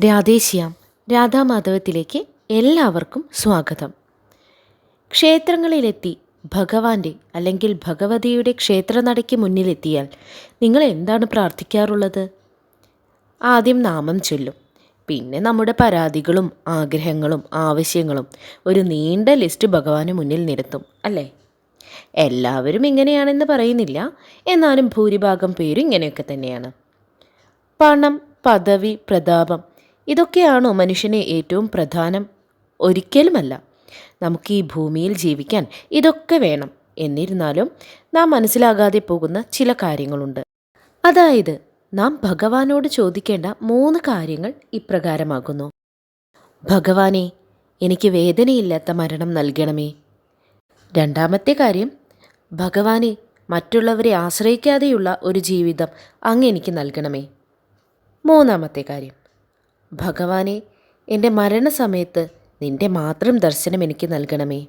രാധേശ്യാം രാധാമാധവത്തിലേക്ക് എല്ലാവർക്കും സ്വാഗതം. ക്ഷേത്രങ്ങളിലെത്തി ഭഗവാന്റെ അല്ലെങ്കിൽ ഭഗവതിയുടെ ക്ഷേത്രനടയ്ക്ക് മുന്നിലെത്തിയാൽ നിങ്ങൾ എന്താണ് പ്രാർത്ഥിക്കാറുള്ളത്? ആദ്യം നാമം ചൊല്ലും, പിന്നെ നമ്മുടെ പരാതികളും ആഗ്രഹങ്ങളും ആവശ്യങ്ങളും ഒരു നീണ്ട ലിസ്റ്റ് ഭഗവാന് മുന്നിൽ നിരത്തും, അല്ലേ? എല്ലാവരും ഇങ്ങനെയാണെന്ന് പറയുന്നില്ല, എന്നാലും ഭൂരിഭാഗം പേരും ഇങ്ങനെയൊക്കെ തന്നെയാണ്. പണം, പദവി, പ്രതാപം ഇതൊക്കെയാണോ മനുഷ്യന് ഏറ്റവും പ്രധാനം? ഒരിക്കലുമല്ല. നമുക്ക് ഈ ഭൂമിയിൽ ജീവിക്കാൻ ഇതൊക്കെ വേണം. എന്നിരുന്നാലും നാം മനസ്സിലാകാതെ പോകുന്ന ചില കാര്യങ്ങളുണ്ട്. അതായത് നാം ഭഗവാനോട് ചോദിക്കേണ്ട 3 കാര്യങ്ങൾ ഇപ്രകാരമാകുന്നു. ഭഗവാനെ, എനിക്ക് വേദനയില്ലാത്ത മരണം നൽകണമേ. രണ്ടാമത്തെ കാര്യം, ഭഗവാനെ, മറ്റുള്ളവരെ ആശ്രയിക്കാതെയുള്ള ഒരു ജീവിതം അങ്ങ് എനിക്ക് നൽകണമേ. മൂന്നാമത്തെ കാര്യം, ഭഗവാനെ, എൻ്റെ മരണസമയത്ത് നിൻ്റെ മാത്രം ദർശനം എനിക്ക് നൽകണമേ.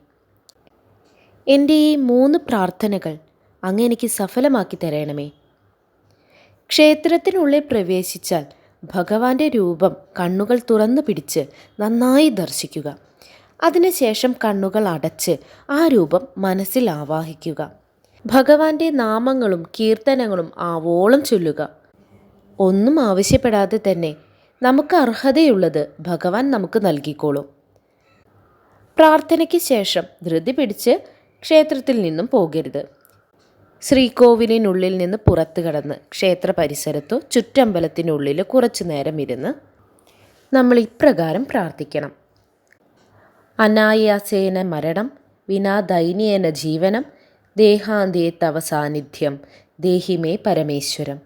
എൻ്റെ ഈ 3 പ്രാർത്ഥനകൾ അങ്ങ് എനിക്ക് സഫലമാക്കി തരണമേ. ക്ഷേത്രത്തിനുള്ളിൽ പ്രവേശിച്ചാൽ ഭഗവാന്റെ രൂപം കണ്ണുകൾ തുറന്നു പിടിച്ച് നന്നായി ദർശിക്കുക. അതിനുശേഷം കണ്ണുകൾ അടച്ച് ആ രൂപം മനസ്സിൽ ആവാഹിക്കുക. ഭഗവാന്റെ നാമങ്ങളും കീർത്തനങ്ങളും ആവോളം ചൊല്ലുക. ഒന്നും ആവശ്യപ്പെടാതെ തന്നെ നമുക്ക് അർഹതയുള്ളത് ഭഗവാൻ നമുക്ക് നൽകിക്കോളും. പ്രാർത്ഥനയ്ക്ക് ശേഷം ധൃതി പിടിച്ച് ക്ഷേത്രത്തിൽ നിന്നും പോകരുത്. ശ്രീകോവിലിനുള്ളിൽ നിന്ന് പുറത്തു കടന്ന് ക്ഷേത്ര പരിസരത്തോ ചുറ്റമ്പലത്തിനുള്ളിൽ കുറച്ചു നേരം ഇരുന്ന് നമ്മൾ ഇപ്രകാരം പ്രാർത്ഥിക്കണം. അനായാസേന മരണം വിനാ ദൈന്യേന ജീവനം ദേഹാന്തേ തവ സാന്നിധ്യം ദേഹിമേ പരമേശ്വരം.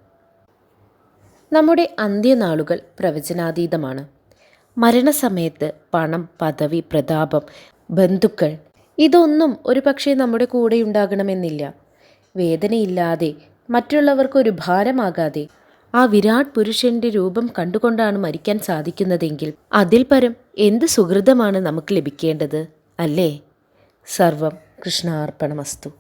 നമ്മുടെ അന്ത്യനാളുകൾ പ്രവചനാതീതമാണ്. മരണസമയത്ത് പണം, പദവി, പ്രതാപം, ബന്ധുക്കൾ ഇതൊന്നും ഒരുപക്ഷെ നമ്മുടെ കൂടെ ഉണ്ടാകണമെന്നില്ല. വേദനയില്ലാതെ മറ്റുള്ളവർക്കൊരു ഭാരമാകാതെ ആ വിരാട് പുരുഷന്റെ രൂപം കണ്ടുകൊണ്ടാണ് മരിക്കാൻ സാധിക്കുന്നതെങ്കിൽ അതിൽ പരം എന്ത് സുഹൃതമാണ് നമുക്ക് ലഭിക്കേണ്ടത്, അല്ലേ? സർവം കൃഷ്ണാർപ്പണമസ്തു.